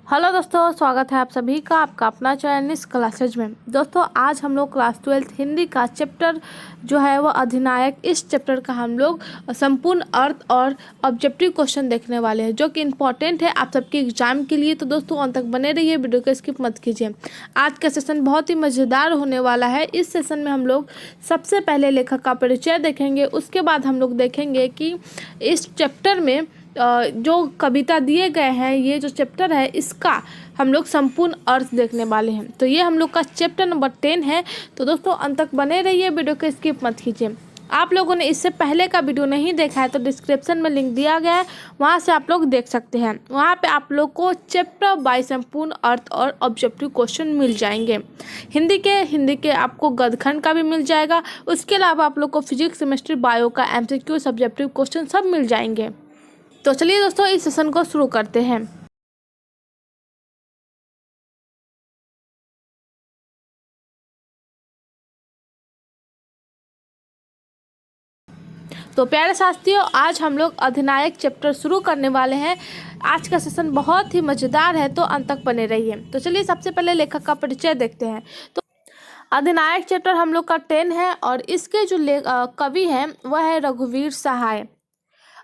Hello दोस्तों, स्वागत है आप सभी का आपका अपना चैनल इस क्लासेज में। दोस्तों आज हम लोग क्लास 12 हिंदी का चैप्टर जो है वो अधिनायक, इस चैप्टर का हम लोग संपूर्ण अर्थ और ऑब्जेक्टिव क्वेश्चन देखने वाले हैं जो कि इम्पॉर्टेंट है आप सबके एग्जाम के लिए। तो दोस्तों अंत तक बने रहिए, वीडियो को स्किप मत कीजिए। आज का सेशन बहुत ही मज़ेदार होने वाला है। इस सेशन में हम लोग सबसे पहले लेखक का परिचय देखेंगे, उसके बाद हम लोग देखेंगे कि इस चैप्टर में जो कविता दिए गए हैं, ये जो चैप्टर है इसका हम लोग संपूर्ण अर्थ देखने वाले हैं। तो ये हम लोग का चैप्टर नंबर 10 है। तो दोस्तों अंत तक बने रहिए, वीडियो को स्किप मत कीजिए। आप लोगों ने इससे पहले का वीडियो नहीं देखा है तो डिस्क्रिप्शन में लिंक दिया गया है, वहाँ से आप लोग देख सकते हैं। वहाँ पे आप लोग को चैप्टर बाय संपूर्ण अर्थ और ऑब्जेक्टिव क्वेश्चन मिल जाएंगे। हिंदी के आपको गद्यखंड का भी मिल जाएगा। उसके अलावा आप लोग को फिजिक्स, केमिस्ट्री, बायो का MCQ, सब्जेक्टिव क्वेश्चन सब मिल जाएंगे। तो चलिए दोस्तों इस सेशन को शुरू करते हैं। तो प्यारे साथियों, आज हम लोग अधिनायक चैप्टर शुरू करने वाले हैं। आज का सेशन बहुत ही मज़ेदार है, तो अंत तक बने रहिए। तो चलिए सबसे पहले लेखक का परिचय देखते हैं। तो अधिनायक चैप्टर हम लोग का 10 है और इसके जो कवि हैं वह है रघुवीर सहाय।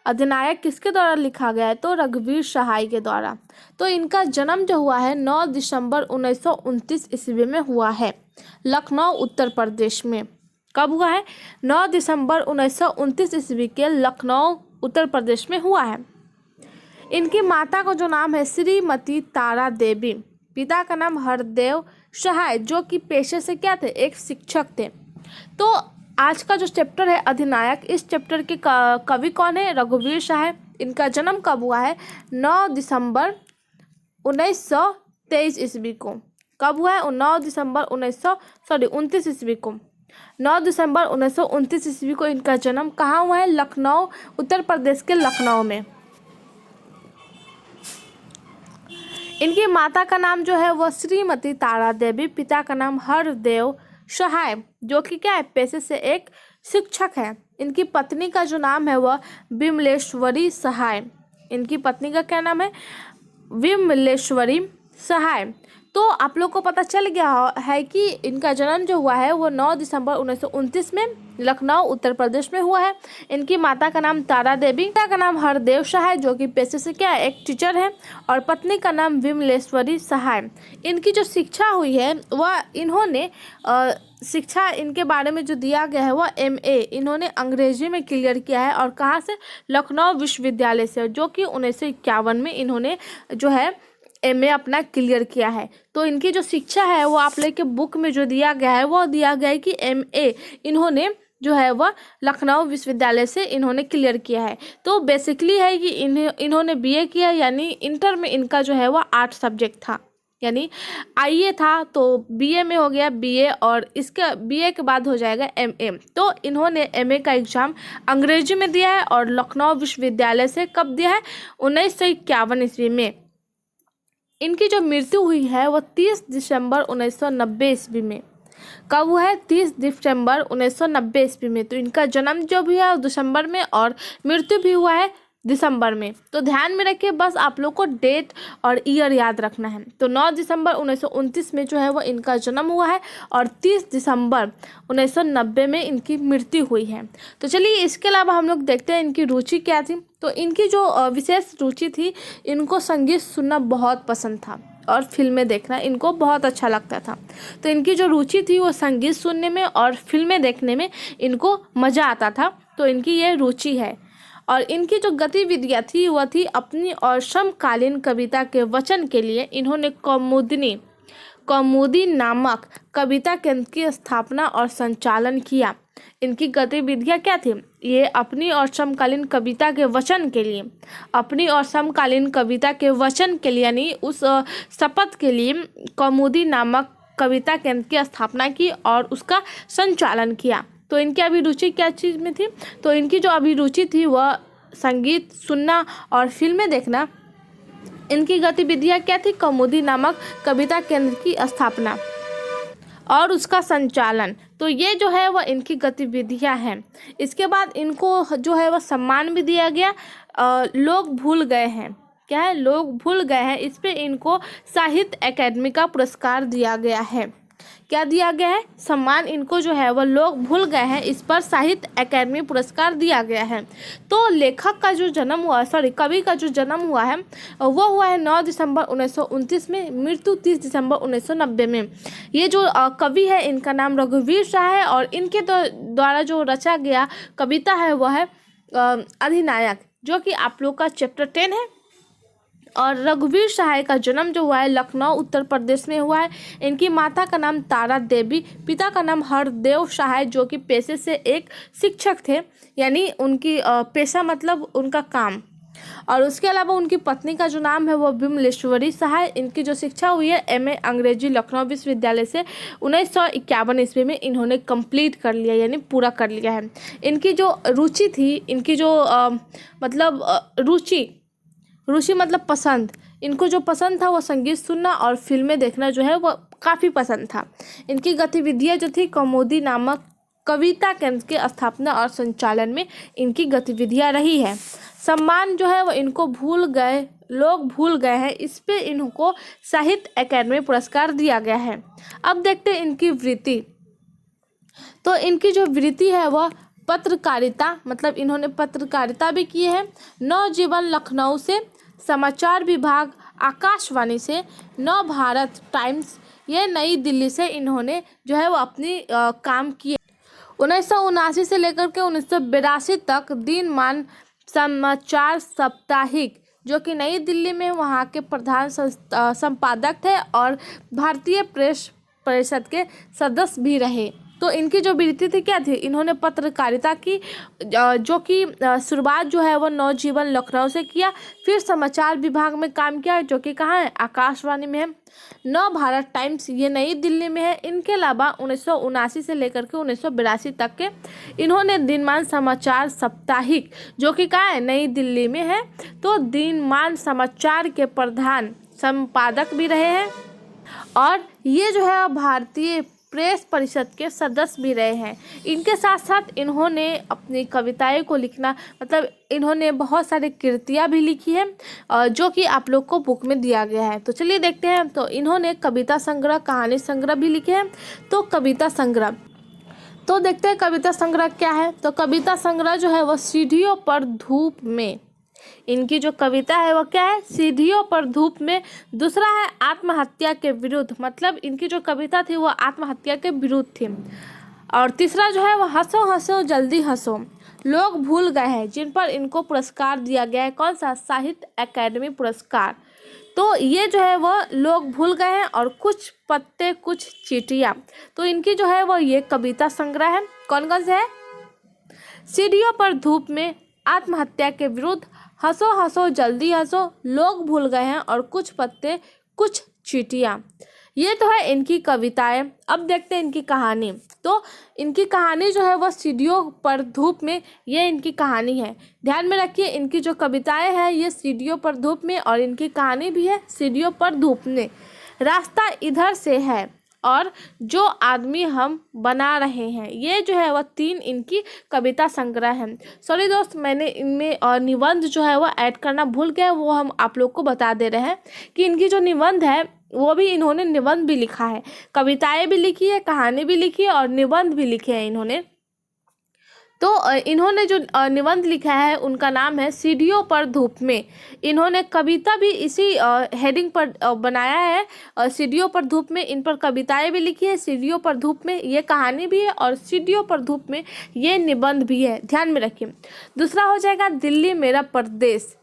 अधिनायक किसके द्वारा लिखा गया है? तो रघुवीर सहाय के द्वारा। तो इनका जन्म जो हुआ है 9 दिसंबर 1929 ईस्वी में हुआ है, लखनऊ उत्तर प्रदेश में। कब हुआ है? 9 दिसंबर 1929 ईस्वी के लखनऊ उत्तर प्रदेश में हुआ है। इनकी माता का जो नाम है श्रीमती तारा देवी, पिता का नाम हरदेव सहाय, जो कि पेशे से क्या थे? एक शिक्षक थे। तो आज का जो चैप्टर है अधिनायक, इस चैप्टर के कवि कौन है? रघुवीर सहाय। इनका जन्म कब हुआ है? 9 दिसंबर 1923 ईस्वी को। कब हुआ है? 9 दिसंबर 29 ईस्वी को। 9 दिसंबर 1929 ईस्वी को इनका जन्म कहाँ हुआ है? लखनऊ उत्तर प्रदेश के लखनऊ में। इनकी माता का नाम जो है वह श्रीमती तारा देवी, पिता का नाम हरदेव सहाय, जो कि क्या है? पेशे से एक शिक्षक है। इनकी पत्नी का जो नाम है वह विमलेश्वरी सहाय। इनकी पत्नी का क्या नाम है? विमलेश्वरी सहाय। तो आप लोग को पता चल गया है कि इनका जन्म जो हुआ है वो 9 दिसंबर 1929 में लखनऊ उत्तर प्रदेश में हुआ है। इनकी माता का नाम तारा देवी, पिता का नाम हरदेव सहाय, जो कि पेशे से क्या है? एक टीचर है, और पत्नी का नाम विमलेश्वरी सहाय। इनकी जो शिक्षा हुई है वह इन्होंने शिक्षा इनके बारे में जो दिया गया है वह MA इन्होंने अंग्रेजी में क्लियर किया है। और कहाँ से? लखनऊ विश्वविद्यालय से, जो कि 1951 में इन्होंने जो है MA अपना क्लियर किया है। तो इनकी जो शिक्षा है वो आप लोग के बुक में जो दिया गया है वो दिया गया है कि MA इन्होंने जो है वह लखनऊ विश्वविद्यालय से इन्होंने क्लियर किया है। तो बेसिकली है कि इन्होंने BA किया, यानी इंटर में इनका जो है वह 8 सब्जेक्ट था, यानी IA था तो BA में हो गया BA, और इसका BA के बाद हो जाएगा MA। तो इन्होंने MA का एग्ज़ाम अंग्रेजी में दिया है और लखनऊ विश्वविद्यालय से कब दिया है? 1951 ईस्वी में। इनकी जो मृत्यु हुई है वह 30 दिसंबर 1990 ईस्वी में। कब हुआ है? 30 दिसंबर 1990 ईस्वी में। तो इनका जन्म जो भी है दिसंबर में और मृत्यु भी हुआ है दिसंबर में। तो ध्यान में रखिए, बस आप लोग को डेट और ईयर याद रखना है। तो 9 दिसंबर 1929 में जो है वो इनका जन्म हुआ है और 30 दिसंबर 1990 में इनकी मृत्यु हुई है। तो चलिए इसके अलावा हम लोग देखते हैं इनकी रुचि क्या थी। तो इनकी जो विशेष रुचि थी, इनको संगीत सुनना बहुत पसंद था और फिल्में देखना इनको बहुत अच्छा लगता था। तो इनकी जो रुचि थी वो संगीत सुनने में और फिल्में देखने में इनको मज़ा आता था। तो इनकी ये रुचि है। और इनकी जो गतिविधियाँ थी वह थी अपनी और समकालीन कविता के वचन के लिए इन्होंने कौमुदी नामक कविता केंद्र की स्थापना और संचालन किया। इनकी गतिविधियाँ क्या थी? ये अपनी और समकालीन कविता के वचन के लिए, अपनी और समकालीन कविता के वचन के लिए यानी उस शपथ के लिए कौमुदी नामक कविता केंद्र की स्थापना की और उसका संचालन किया। तो इनकी अभिरुचि क्या चीज़ में थी? तो इनकी जो अभिरुचि थी वह संगीत सुनना और फिल्में देखना। इनकी गतिविधियाँ क्या थी? कौमुदी नामक कविता केंद्र की स्थापना और उसका संचालन। तो ये जो है वह इनकी गतिविधियाँ हैं। इसके बाद इनको जो है वह सम्मान भी दिया गया। लोग भूल गए हैं क्या है, लोग भूल गए हैं, इस पे इनको साहित्य अकादमी का पुरस्कार दिया गया है। क्या दिया गया है, सम्मान इनको जो है वह लोग भूल गए हैं, इस पर साहित्य अकादमी पुरस्कार दिया गया है। तो लेखक का जो जन्म हुआ, कवि का जो जन्म हुआ है वो हुआ है 9 दिसंबर 1929 में, मृत्यु 30 दिसंबर 1990 में। ये जो कवि है इनका नाम रघुवीर शाह है और इनके द्वारा जो रचा गया कविता है वह है अधिनायक, जो कि आप लोग का चैप्टर 10 है। और रघुवीर सहाय का जन्म जो हुआ है लखनऊ उत्तर प्रदेश में हुआ है। इनकी माता का नाम तारा देवी, पिता का नाम हरदेव सहाय, जो कि पेशे से एक शिक्षक थे, यानी उनकी पेशा मतलब उनका काम। और उसके अलावा उनकी पत्नी का जो नाम है वो विमलेश्वरी सहाय। इनकी जो शिक्षा हुई है एमए अंग्रेजी लखनऊ विश्वविद्यालय से 1951 ईस्वी में इन्होंने कंप्लीट कर लिया, यानी पूरा कर लिया है। इनकी जो रुचि थी, इनकी जो रुचि मतलब पसंद, इनको जो पसंद था वो संगीत सुनना और फिल्में देखना जो है वो काफ़ी पसंद था। इनकी गतिविधियाँ जो थी कौमुदी नामक कविता केंद्र के स्थापना और संचालन में इनकी गतिविधियाँ रही है। सम्मान जो है वो इनको लोग भूल गए हैं, इस पे इनको साहित्य अकादमी पुरस्कार दिया गया है। अब देखते हैं इनकी वृत्ति। तो इनकी जो वृत्ति है वह पत्रकारिता, मतलब इन्होंने पत्रकारिता भी की है। नवजीवन लखनऊ से, समाचार विभाग आकाशवाणी से, नव भारत टाइम्स ये नई दिल्ली से इन्होंने जो है वो अपनी काम किए। 1979 से लेकर के 1982 तक दिनमान समाचार साप्ताहिक, जो कि नई दिल्ली में वहाँ के प्रधान संपादक थे और भारतीय प्रेस परिषद के सदस्य भी रहे। तो इनकी जो वृत्ति थी क्या थी, इन्होंने पत्रकारिता की, जो कि शुरुआत जो है वो नवजीवन लखनऊ से किया। फिर समाचार विभाग में काम किया, जो कि कहाँ है, आकाशवाणी में है। नव भारत टाइम्स ये नई दिल्ली में है। इनके अलावा 1979 से लेकर के 1982 तक के इन्होंने दिनमान समाचार साप्ताहिक, जो कि कहाँ है, नई दिल्ली में है। तो दिनमान समाचार के प्रधान संपादक भी रहे हैं और ये जो है भारतीय प्रेस परिषद के सदस्य भी रहे हैं। इनके साथ साथ इन्होंने अपनी कविताएं को लिखना, मतलब इन्होंने बहुत सारी कृतियाँ भी लिखी है जो कि आप लोग को बुक में दिया गया है। तो चलिए देखते हैं। तो इन्होंने कविता संग्रह, कहानी संग्रह भी लिखे हैं। तो कविता संग्रह, तो देखते हैं कविता संग्रह क्या है। तो कविता संग्रह जो है वह सीढ़ियों पर धूप में, इनकी जो कविता है वो क्या है, सीढ़ियों पर धूप में। दूसरा है आत्महत्या के विरुद्ध, मतलब इनकी जो कविता थी वो आत्महत्या के विरुद्ध थी। और तीसरा जो है वो हंसो हंसो जल्दी हंसो, लोग भूल गए हैं, जिन पर इनको पुरस्कार दिया गया है। कौन सा, साहित्य अकादमी पुरस्कार। तो ये जो है वो लोग भूल गए हैं और कुछ पत्ते कुछ चींटियाँ, तो इनकी जो है वो ये कविता संग्रह है। कौन कौन से है, सीढ़ियों पर धूप में, आत्महत्या के विरुद्ध, हंसो हंसो जल्दी हंसो, लोग भूल गए हैं और कुछ पत्ते कुछ चींटियाँ। ये तो है इनकी कविताएं। अब देखते हैं इनकी कहानी। तो इनकी कहानी जो है वह सीढ़ियों पर धूप में, ये इनकी कहानी है। ध्यान में रखिए, इनकी जो कविताएं हैं ये सीढ़ियों पर धूप में और इनकी कहानी भी है सीढ़ियों पर धूप में। रास्ता इधर से है और जो आदमी हम बना रहे हैं, ये जो है वह 3 इनकी कविता संग्रह है। सॉरी दोस्त, मैंने इनमें निबंध जो है वह ऐड करना भूल गया, वो हम आप लोग को बता दे रहे हैं कि इनकी जो निबंध है वो भी, इन्होंने निबंध भी लिखा है, कविताएं भी लिखी है, कहानी भी लिखी है और निबंध भी लिखे हैं इन्होंने। तो इन्होंने जो निबंध लिखा है उनका नाम है सीढ़ियों पर धूप में। इन्होंने कविता भी इसी हेडिंग पर बनाया है, सीढ़ियों पर धूप में। इन पर कविताएं भी लिखी है, सीढ़ियों पर धूप में ये कहानी भी है और सीढ़ियों पर धूप में ये निबंध भी है। ध्यान में रखिए। दूसरा हो जाएगा दिल्ली मेरा परदेश।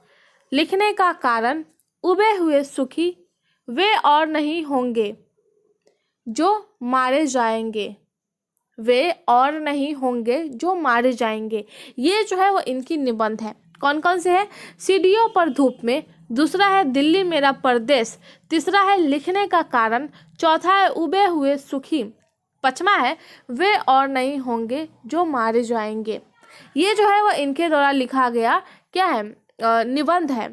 लिखने का कारण, उबे हुए सुखी वे और नहीं होंगे जो मारे जाएंगे, वे और नहीं होंगे जो मारे जाएंगे। ये जो है वो इनकी निबंध है। कौन कौन से है, सीढ़ियों पर धूप में, दूसरा है दिल्ली मेरा परदेश, तीसरा है लिखने का कारण, चौथा है उबे हुए सुखी, पांचवा है वे और नहीं होंगे जो मारे जाएंगे। ये जो है वो इनके द्वारा लिखा गया क्या है, निबंध है।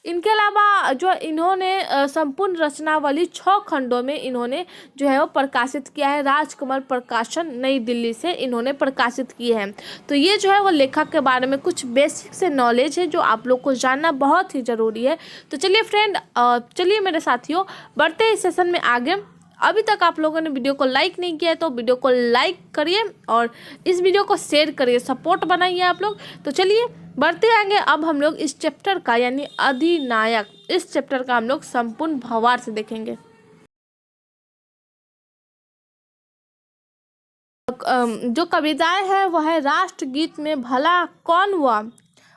इनके अलावा जो इन्होंने संपूर्ण रचनावली 6 खंडों में इन्होंने जो है वो प्रकाशित किया है। राजकमल प्रकाशन नई दिल्ली से इन्होंने प्रकाशित की है। तो ये जो है वो लेखक के बारे में कुछ बेसिक से नॉलेज है जो आप लोग को जानना बहुत ही ज़रूरी है। तो चलिए फ्रेंड, चलिए मेरे साथियों बढ़ते हैं इस सेशन में आगे। अभी तक आप लोगों ने वीडियो को लाइक नहीं किया है तो वीडियो को लाइक करिए और इस वीडियो को शेयर करिए, सपोर्ट बनाइए आप लोग। तो चलिए बढ़ते आएंगे। अब हम लोग इस चैप्टर का यानी अधिनायक, इस चैप्टर का हम लोग संपूर्ण भावार्थ से देखेंगे। जो कविताएं है वह है राष्ट्रगीत में भला कौन हुआ,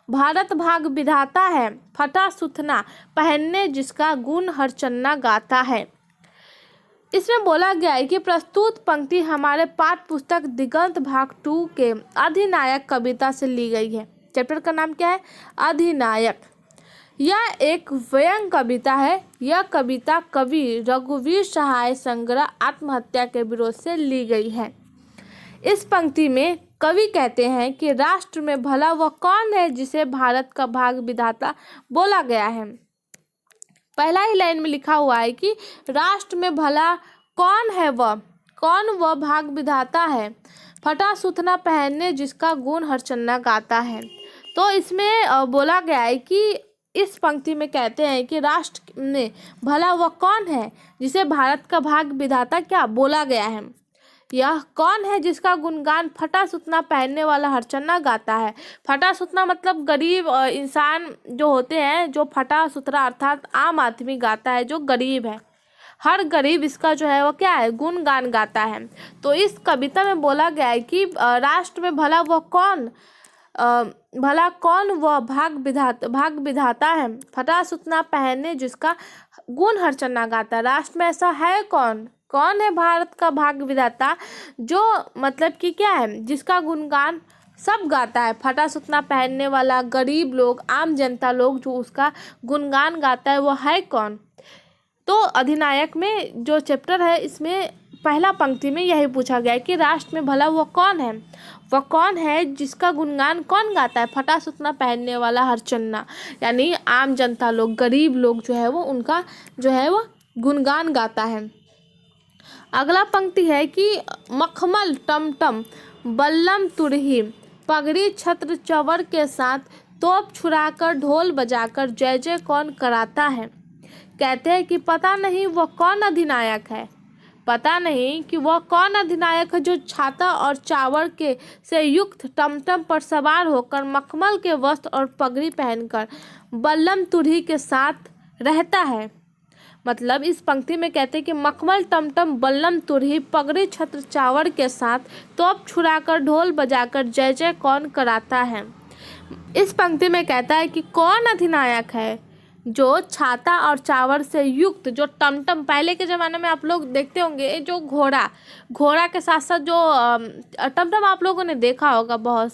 भारत भाग विधाता है, फटा सुथना पहनने जिसका गुण हर चन्ना गाता है। इसमें बोला गया है कि प्रस्तुत पंक्ति हमारे पाठ्य पुस्तक दिगंत भाग 2 के अधिनायक कविता से ली गई है। चैप्टर का नाम क्या है? अधिनायक। यह एक व्यंग्य कविता है। यह कविता कवि रघुवीर सहाय संग्रह आत्महत्या के विरोध से ली गई है। इस पंक्ति में कवि कहते हैं कि राष्ट्र में भला वह कौन है जिसे भारत का भाग विधाता बोला गया है। पहला ही लाइन में लिखा हुआ है कि राष्ट्र में भला कौन है वह, कौन वह भाग विधाता है, फटा सुथना पहनने जिसका गुण हर चन्ना गाता है। तो इसमें बोला गया है कि इस पंक्ति में कहते हैं कि राष्ट्र में भला वह कौन है जिसे भारत का भाग विधाता क्या बोला गया है। यह कौन है जिसका गुणगान फटा सुतना पहनने वाला हरचन्ना गाता है। फटा सुतना मतलब गरीब इंसान जो होते हैं, जो फटा सुथरा अर्थात आम आदमी गाता है, जो गरीब है, हर गरीब इसका जो है वो क्या है, गुणगान गाता है। तो इस कविता में बोला गया है कि राष्ट्र में भला वह कौन, भला कौन वह भाग विधाता है, फटा सुतना पहनने जिसका गुण हरचन्ना गाता है। राष्ट्र में ऐसा है कौन, कौन है भारत का भाग विधाता जो मतलब कि क्या है, जिसका गुणगान सब गाता है। फटा सुतना पहनने वाला गरीब लोग, आम जनता लोग जो उसका गुणगान गाता है वो है कौन। तो अधिनायक में जो चैप्टर है इसमें पहला पंक्ति में यही पूछा गया है कि राष्ट्र में भला वह कौन है, वह कौन है जिसका गुणगान कौन गाता है, फटा सुतना पहनने वाला हरचन्ना, यानी आम जनता लोग, गरीब लोग जो है वो उनका जो है वो गुणगान गाता है। अगला पंक्ति है कि मखमल टमटम बल्लम तुरही पगड़ी छत्र चवर के साथ तोप छुड़ाकर ढोल बजाकर जय जय कौन कराता है। कहते हैं कि पता नहीं वह कौन अधिनायक है, पता नहीं कि वह कौन अधिनायक है जो छाता और चावल के से युक्त टमटम पर सवार होकर मखमल के वस्त्र और पगड़ी पहनकर बल्लम तुरही के साथ रहता है। मतलब इस पंक्ति में कहते हैं कि मखमल टमटम बल्लम तुरही पगड़ी छत्र चावड़ के साथ तोप छुड़ाकर ढोल बजाकर जय जय कौन कराता है। इस पंक्ति में कहता है कि कौन अधिनायक है जो छाता और चावड़ से युक्त, जो टमटम, पहले के ज़माने में आप लोग देखते होंगे जो घोड़ा के साथ साथ जो टमटम आप लोगों ने देखा होगा, बहुत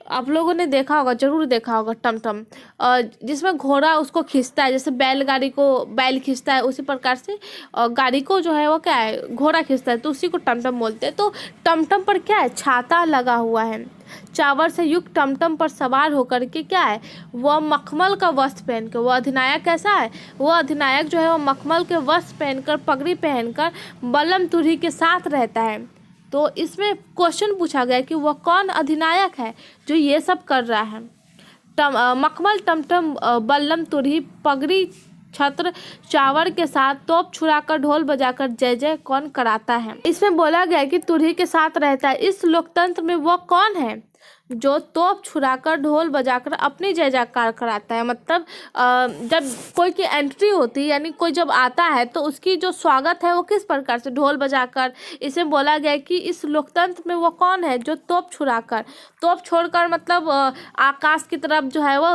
आप लोगों ने देखा होगा, जरूर देखा होगा टमटम, जिसमें घोड़ा उसको खींचता है, जैसे बैलगाड़ी को बैल खींचता है उसी प्रकार से गाड़ी को जो है वो क्या है, घोड़ा खींचता है, तो उसी को टमटम बोलते हैं। तो टमटम पर क्या है, छाता लगा हुआ है। चावल से युक्त टमटम पर सवार होकर के क्या है, वह मखमल का वस्त्र पहनकर, वह अधिनायक कैसा है, वह अधिनायक जो है वह मखमल के वस्त्र पहनकर पगड़ी पहनकर बल्लम तुरही के साथ रहता है। तो इसमें क्वेश्चन पूछा गया कि वह कौन अधिनायक है जो ये सब कर रहा है। मखमल टमटम बल्लम तुरही पगड़ी छत्र चावड़ के साथ तोप छुड़ाकर ढोल बजाकर जय जय कौन कराता है। इसमें बोला गया कि तुरही के साथ रहता है। इस लोकतंत्र में वह कौन है जो तोप छुड़ाकर ढोल बजाकर अपनी जय जयकार कराता है। मतलब जब कोई की एंट्री होती है, यानी कोई जब आता है तो उसकी जो स्वागत है वो किस प्रकार से, ढोल बजाकर। इसमें बोला गया है कि इस लोकतंत्र में वो कौन है जो तोप छोड़कर मतलब आकाश की तरफ जो है वो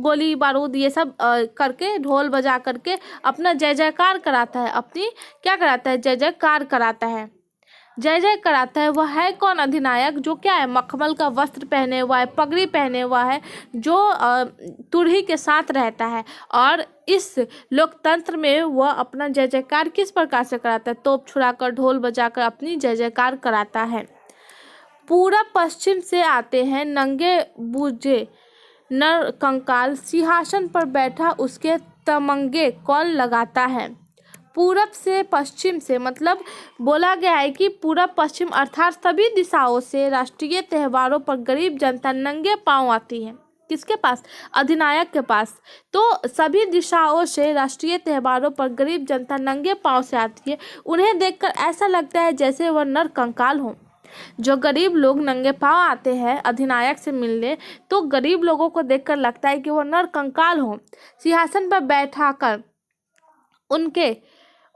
गोली बारूद ये सब करके ढोल बजा करके अपना जय जयकार कराता है, अपनी क्या कराता है, जय जयकार कराता है, जय जय कराता है। वह है कौन अधिनायक जो क्या है, मखमल का वस्त्र पहने हुआ है, पगड़ी पहने हुआ है, जो तुरही के साथ रहता है और इस लोकतंत्र में वह अपना जय जयकार किस प्रकार से कराता है, तोप छुड़ाकर ढोल बजाकर अपनी जय जयकार कराता है। पूरब पश्चिम से आते हैं नंगे बूझे नर कंकाल सिंहासन पर बैठा उसके तमंगे कौन लगाता है? पूरब से पश्चिम से, मतलब बोला गया है कि पूरब पश्चिम अर्थात सभी दिशाओं से राष्ट्रीय त्योहारों पर गरीब जनता नंगे पांव आती है। किसके पास? अधिनायक के पास। तो सभी दिशाओं से राष्ट्रीय त्योहारों पर गरीब जनता नंगे पांव से आती है। उन्हें देखकर ऐसा लगता है जैसे वह नर कंकाल हो। जो गरीब लोग नंगे पांव आते हैं अधिनायक से मिलने, तो गरीब लोगों को देखकर लगता है कि वह नर कंकाल हो। सिंहासन पर बैठाकर उनके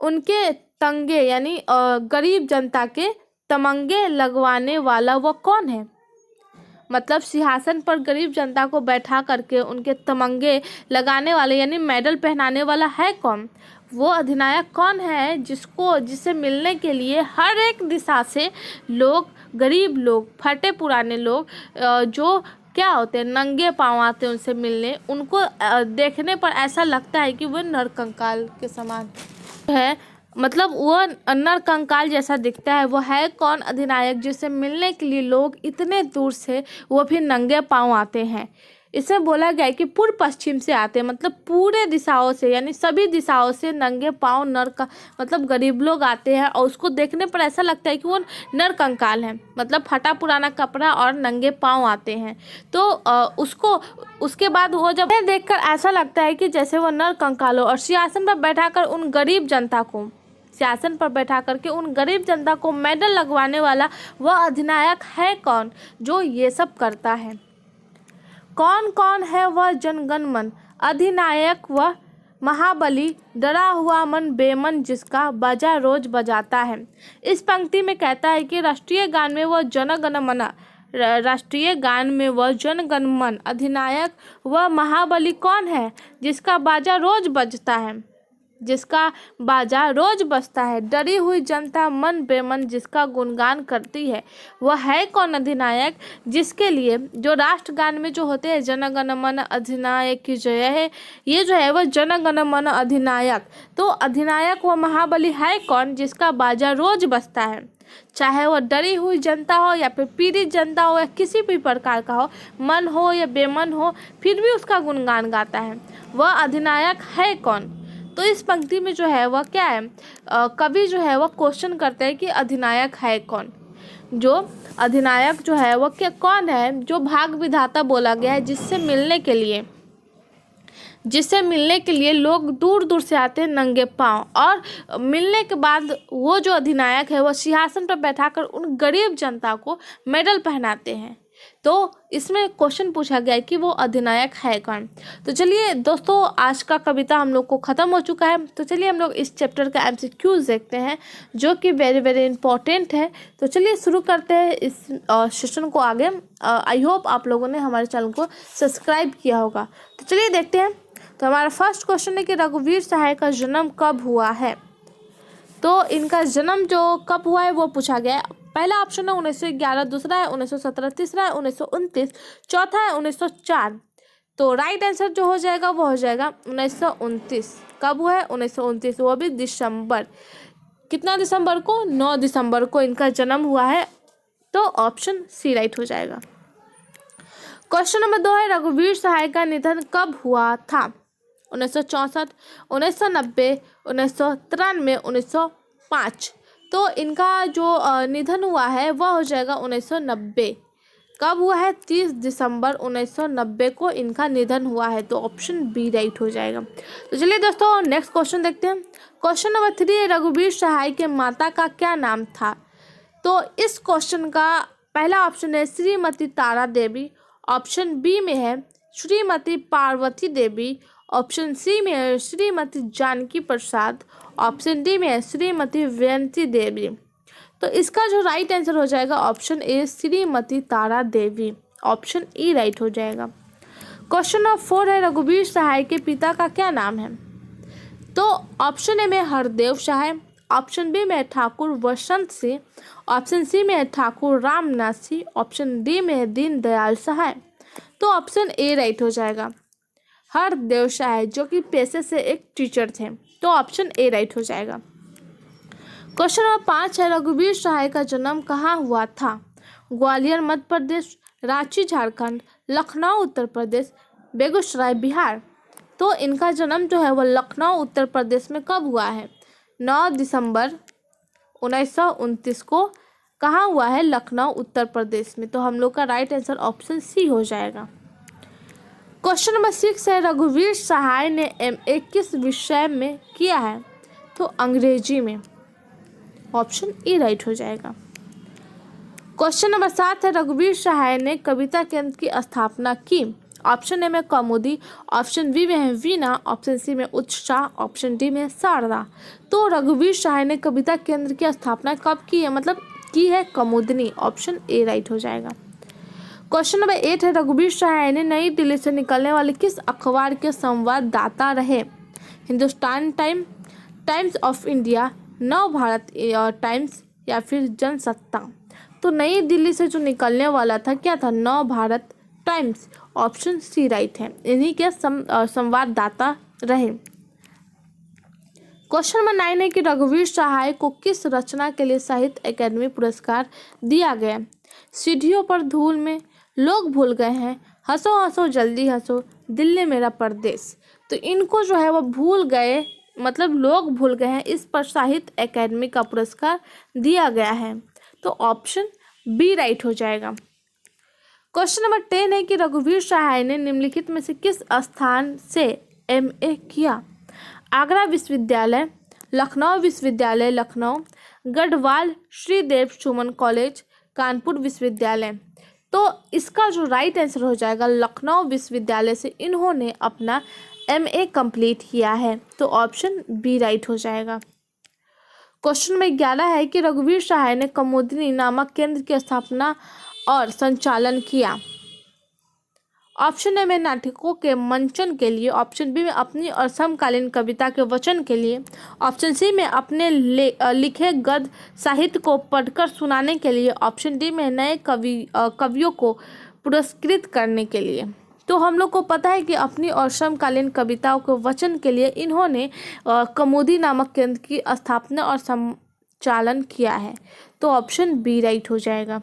उनके तंगे यानी गरीब जनता के तमंगे लगवाने वाला वो कौन है? मतलब सिंहासन पर गरीब जनता को बैठा करके उनके तमंगे लगाने वाले यानी मेडल पहनाने वाला है कौन? वो अधिनायक कौन है जिसे मिलने के लिए हर एक दिशा से लोग, गरीब लोग, फटे पुराने लोग जो क्या होते हैं नंगे पांव आते हैं उनसे मिलने। उनको देखने पर ऐसा लगता है कि वो नरकंकाल के समान है, मतलब वो नर कंकाल जैसा दिखता है। वो है कौन अधिनायक जिससे मिलने के लिए लोग इतने दूर से वो भी नंगे पांव आते हैं? इसमें बोला गया है कि पूर्व पश्चिम से आते हैं, मतलब पूरे दिशाओं से यानी सभी दिशाओं से नंगे पांव नर का मतलब गरीब लोग आते हैं और उसको देखने पर ऐसा लगता है कि वो नर कंकाल है, मतलब फटा पुराना कपड़ा और नंगे पांव आते हैं। तो उसके बाद वो जब देखकर ऐसा लगता है कि जैसे वो नर कंकाल हो। और सिंहासन पर बैठाकर उन गरीब जनता को सिंहासन पर बैठा करके उन गरीब जनता को मेडल लगवाने वाला वह अधिनायक है कौन जो ये सब करता है? कौन कौन है वह जनगण मन अधिनायक वह महाबली डरा हुआ मन बेमन जिसका बाजा रोज बजाता है? इस पंक्ति में कहता है कि राष्ट्रीय गान में वह जनगण मन अधिनायक वह महाबली कौन है जिसका बाजा रोज बजता है, जिसका बाजा रोज बजता है? डरी हुई जनता मन बेमन जिसका गुणगान करती है, वह है कौन अधिनायक जिसके लिए जो राष्ट्रगान में जो होते हैं जनगण मन अधिनायक की जय है, ये जो है वह जनगण मन अधिनायक। तो अधिनायक वह महाबली है कौन जिसका बाजा रोज बजता है, चाहे वह डरी हुई जनता हो या फिर पीड़ित जनता हो या किसी भी प्रकार का हो, मन हो या बेमन हो, फिर भी उसका गुणगान गाता है। वह अधिनायक है कौन? तो इस पंक्ति में जो है वह क्या है, कवि जो है वह क्वेश्चन करते हैं कि अधिनायक है कौन। जो अधिनायक जो है वह क्या कौन है जो भाग विधाता बोला गया है जिससे मिलने के लिए लोग दूर दूर से आते हैं नंगे पांव, और मिलने के बाद वो जो अधिनायक है वह सिंहासन पर बैठाकर उन गरीब जनता को मेडल पहनाते हैं। तो इसमें क्वेश्चन पूछा गया है कि वो अधिनायक है कौन। तो चलिए दोस्तों, आज का कविता हम लोग को ख़त्म हो चुका है। तो चलिए हम लोग इस चैप्टर का MCQs देखते हैं जो कि वेरी वेरी इंपॉर्टेंट है। तो चलिए शुरू करते हैं इस सेशन को आगे। आई होप आप लोगों ने हमारे चैनल को सब्सक्राइब किया होगा। तो चलिए देखते हैं। तो हमारा फर्स्ट क्वेश्चन है कि रघुवीर सहाय का जन्म कब हुआ है? तो इनका जन्म जो कब हुआ है वो पूछा गया है। पहला ऑप्शन है 1911, दूसरा है 1917, तीसरा है 1929, चौथा है 1904। तो राइट आंसर जो हो जाएगा वो हो जाएगा 1929। कब हुआ है? 1929, वो भी दिसंबर। कितना दिसंबर को? 9 दिसंबर को इनका जन्म हुआ है। तो ऑप्शन सी राइट हो जाएगा। क्वेश्चन नंबर 2 है रघुवीर सहाय का निधन कब हुआ था? 1964, 1990, 1993, 1905। तो इनका जो निधन हुआ है वह हो जाएगा 1990। कब हुआ है? 30 दिसंबर 1990 को इनका निधन हुआ है। तो ऑप्शन बी राइट हो जाएगा। तो चलिए दोस्तों नेक्स्ट क्वेश्चन देखते हैं। क्वेश्चन नंबर 3 है रघुवीर सहाय के माता का क्या नाम था? तो इस क्वेश्चन का पहला ऑप्शन है श्रीमती तारा देवी, ऑप्शन बी में है श्रीमती पार्वती देवी, ऑप्शन सी में है श्रीमती जानकी प्रसाद, ऑप्शन डी में है श्रीमती वयंती देवी। तो इसका जो राइट आंसर हो जाएगा option A Shrimati Tara Devi. Option E right हो जाएगा। क्वेश्चन नंबर 4 है रघुवीर सहाय के पिता का क्या नाम है? तो ऑप्शन ए में हरदेव सहाय, ऑप्शन बी में ठाकुर वसंत सिंह, ऑप्शन सी में ठाकुर रामनाथ सिंह, ऑप्शन डी में दीनदयाल सहाय। तो ऑप्शन ए राइट हो जाएगा, हरदेव सहाय, जो कि पेशे से एक टीचर थे। तो ऑप्शन ए राइट हो जाएगा। क्वेश्चन नंबर 5 है रघुवीर सहाय का जन्म कहाँ हुआ था? ग्वालियर मध्य प्रदेश, रांची झारखंड, लखनऊ उत्तर प्रदेश, बेगूसराय बिहार। तो इनका जन्म जो है वो लखनऊ उत्तर प्रदेश में कब हुआ है? 9 दिसंबर 1929 को कहाँ हुआ है? लखनऊ उत्तर प्रदेश में। तो हम लोग का राइट आंसर ऑप्शन सी हो जाएगा। क्वेश्चन नंबर 6 है, रघुवीर सहाय ने MA किस विषय में किया है? तो अंग्रेजी में। ऑप्शन ए राइट हो जाएगा। क्वेश्चन नंबर 7 है, रघुवीर सहाय ने कविता केंद्र की स्थापना की। ऑप्शन ए में कौमुदी, ऑप्शन बी में है वीणा, ऑप्शन सी में उत्साह, ऑप्शन डी में है शारदा। तो रघुवीर सहाय ने कविता केंद्र की स्थापना कब की है? मतलब की है कौमुदनी। ऑप्शन ए राइट हो जाएगा। क्वेश्चन नंबर 8 है, रघुवीर सहाय ने नई दिल्ली से निकलने वाले किस अखबार के संवाददाता रहे? हिंदुस्तान टाइम्स ऑफ इंडिया, नव भारत टाइम्स या फिर जनसत्ता। तो नई दिल्ली से जो निकलने वाला था क्या था? Nav Bharat Times. Option C right है, इन्हीं के संवाददाता रहे। क्वेश्चन नंबर 9 है कि रघुवीर सहाय को किस रचना के लिए साहित्य अकादमी पुरस्कार दिया गया? सीढ़ियों पर धूल में, लोग भूल गए हैं, हंसो हंसो जल्दी हंसो, दिल्ली मेरा परदेश। तो इनको जो है वो भूल गए, मतलब लोग भूल गए हैं, इस पर साहित्य अकादमी का पुरस्कार दिया गया है। तो ऑप्शन बी राइट हो जाएगा। क्वेश्चन नंबर 10 है कि रघुवीर सहाय ने निम्नलिखित में से किस स्थान से MA किया? आगरा विश्वविद्यालय, लखनऊ विश्वविद्यालय लखनऊ, गढ़वाल श्रीदेव सुमन कॉलेज, कानपुर विश्वविद्यालय। तो इसका जो राइट आंसर हो जाएगा, लखनऊ विश्वविद्यालय से इन्होंने अपना MA कंप्लीट किया है। तो ऑप्शन बी राइट हो जाएगा। क्वेश्चन नंबर 11 है कि रघुवीर सहाय ने कौमुदनी नामक केंद्र की स्थापना और संचालन किया। ऑप्शन ए में नाटकों के मंचन के लिए, ऑप्शन बी में अपनी और समकालीन कविता के वचन के लिए, ऑप्शन सी में अपने लिखे गद्य साहित्य को पढ़कर सुनाने के लिए, ऑप्शन डी में नए कवियों को पुरस्कृत करने के लिए। तो हम लोग को पता है कि अपनी और समकालीन कविताओं के वचन के लिए इन्होंने कौमुदी नामक केंद्र की स्थापना और संचालन किया है। तो ऑप्शन बी राइट हो जाएगा।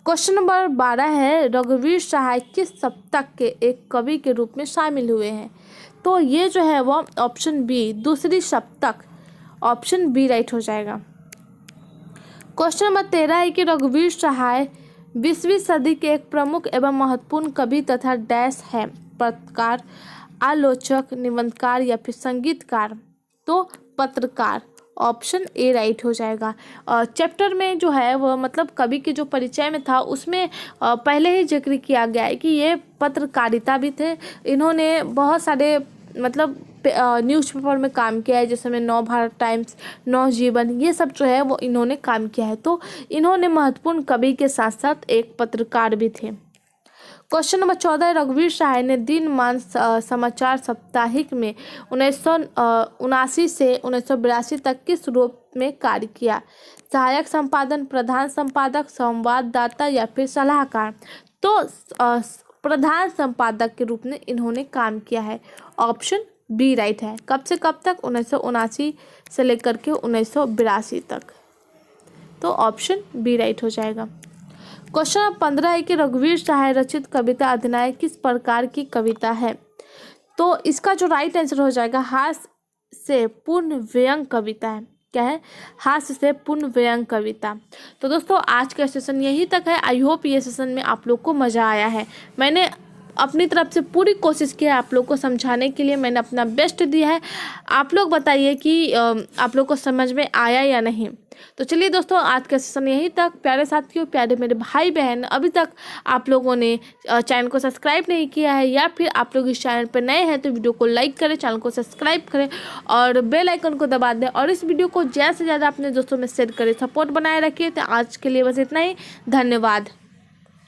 क्वेश्चन नंबर 12 है, रघुवीर सहाय किस सप्तक के एक कवि के रूप में शामिल हुए हैं? तो ये जो है वो ऑप्शन बी, दूसरी सप्तक। ऑप्शन बी राइट हो जाएगा। क्वेश्चन नंबर 13 है कि रघुवीर सहाय 20वीं सदी के एक प्रमुख एवं महत्वपूर्ण कवि तथा डैश है, पत्रकार, आलोचक, निबंधकार या फिर संगीतकार। तो पत्रकार। ऑप्शन ए राइट हो जाएगा। चैप्टर में जो है वो मतलब कवि के जो परिचय में था उसमें पहले ही जिक्र किया गया है कि ये पत्रकारिता भी थे। इन्होंने बहुत सारे मतलब न्यूज़पेपर में काम किया है, जैसे में नव भारत टाइम्स, नव जीवन, ये सब जो है वो इन्होंने काम किया है। तो इन्होंने महत्वपूर्ण कवि के साथ साथ एक पत्रकार भी थे। क्वेश्चन नंबर 14, रघुवीर सहाय ने दिनमान समाचार साप्ताहिक में 1979 से 1982 तक किस रूप में कार्य किया? सहायक संपादन, प्रधान संपादक, संवाददाता या फिर सलाहकार। तो प्रधान संपादक के रूप में इन्होंने काम किया है। ऑप्शन बी राइट है। कब से कब तक? 1979 से लेकर के 1982 तक। तो ऑप्शन बी राइट हो जाएगा। क्वेश्चन नंबर 15 है कि रघुवीर सहाय रचित कविता अधिनायक किस प्रकार की कविता है? तो इसका जो राइट आंसर हो जाएगा, हास्य से पूर्ण व्यंग कविता है। क्या है? हास्य से पूर्ण व्यंग कविता। तो दोस्तों आज का सेशन यहीं तक है। आई होप ये सेशन में आप लोग को मज़ा आया है। मैंने अपनी तरफ से पूरी कोशिश की है आप लोग को समझाने के लिए, मैंने अपना बेस्ट दिया है। आप लोग बताइए कि आप लोग को समझ में आया या नहीं। तो चलिए दोस्तों आज का सेशन यहीं तक। प्यारे साथियों, प्यारे मेरे भाई बहन, अभी तक आप लोगों ने चैनल को सब्सक्राइब नहीं किया है या फिर आप लोग इस चैनल पर नए हैं तो वीडियो को लाइक करें, चैनल को सब्सक्राइब करें और बेल आइकन को दबा दें और इस वीडियो को ज़्यादा से ज़्यादा अपने दोस्तों में शेयर करें, सपोर्ट बनाए रखिए। तो आज के लिए बस इतना ही। धन्यवाद।